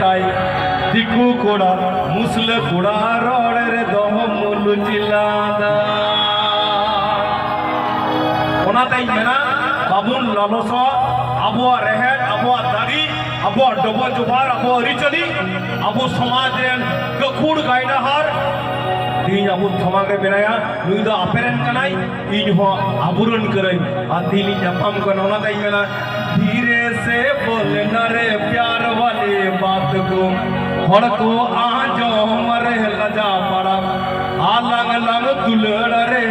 তাই দিকু কোড়া মুসলে কোড়া রড়ের দহ মুলু চিলাদা ওনাতাই মেনা বাবুন ললস আবহাওয়া রেহেদ আবহাওয়া দাড়ি আবহাওয়া ডব জোবার আবহাওয়া রিচলি আবু সমাজ রেন গখুড় গাইডাহার तीन अब समाज रे बेराया नुई दो अपेरन कनाई इन हो आबुरन करई आ दिली जपम को नोना ताई मेना धीरे से बोलना रे प्यार वाली बात को हड़ को आजो मरे लजा पड़ा आ लंग लंग दुलड़ रे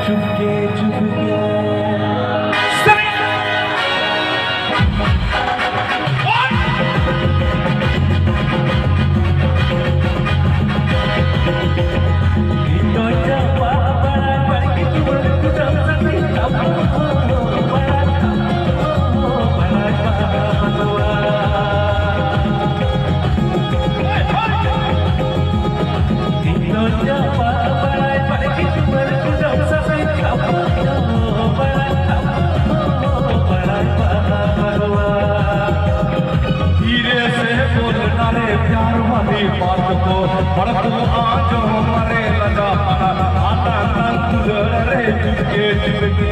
चुपके चुपके बात को बड़को आजो मरे लगा पड़ा आता तुझे रे चुपके चुपके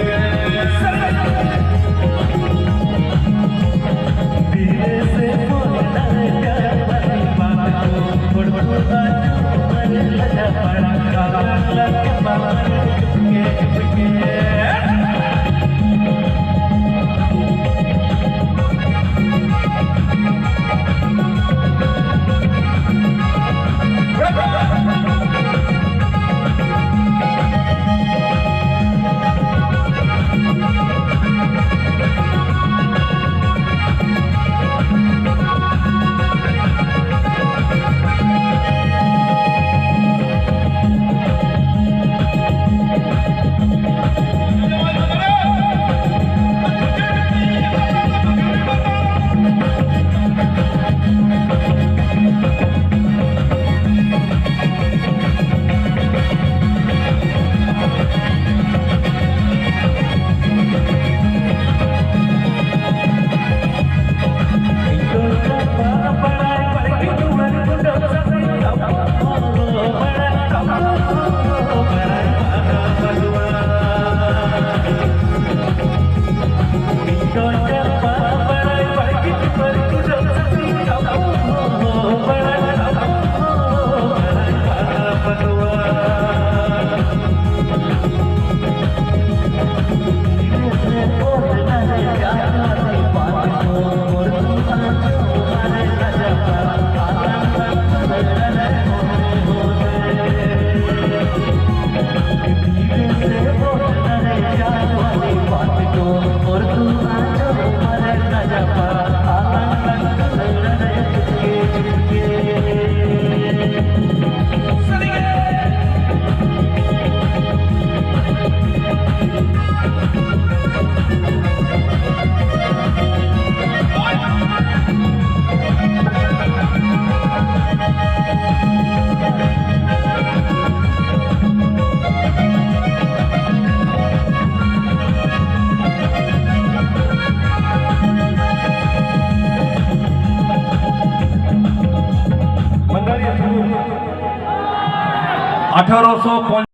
धीरे से बोलना रे प्यार वाली बात को बड़को आजो मरे लगा पड़ा काला लगे मारे चुपके चुपके